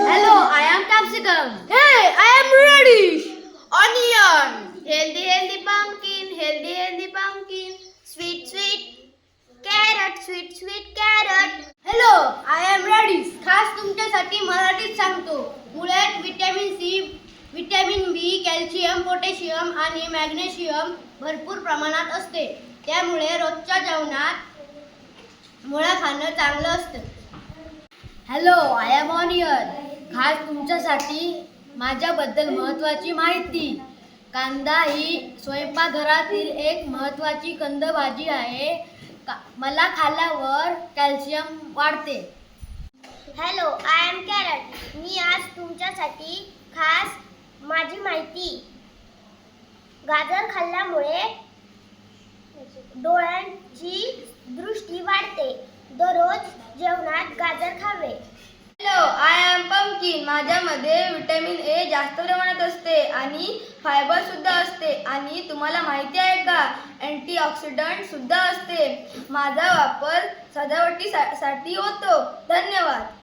Hello, I am capsicum. Hey, I am radish. Onion. Healthy pumpkin. Sweet carrot. Hello, I am radish. खास तुमच्यासाठी मराठीत सांगतो. मुळात vitamin C, vitamin बी, calcium, potassium आणि magnesium भरपूर प्रमाणात असते. त्यामुळे रोजच्या जेवणात मुळा खाणं चांगलं असतं. Hello, I am onion. खास तुमच्यासाठी माझ्याबद्दल महत्त्वाची माहिती. कांदा ही स्वयंपाकघरातील एक महत्त्वाची कंदभाजी आहे. मला खाल्ल्यावर कॅल्शियम वाढते. Hello, I am carrot. मी आज तुमच्यासाठी खास माझी माहिती. गाजर खाल्ल्यामुळे डोळ्यांची दृष्टी वाढते. दररोज जेवणात गाजर खावे. Hello, I am pumpkin. माझ्यामध्ये विटॅमिन ए जास्त प्रमाणात असते आणि फायबर सुद्धा असते. आणि तुम्हाला माहिती आहे का, अँटीऑक्सिडंट सुद्धा असते. माझा वापर सजावटीसाठी होतो. धन्यवाद.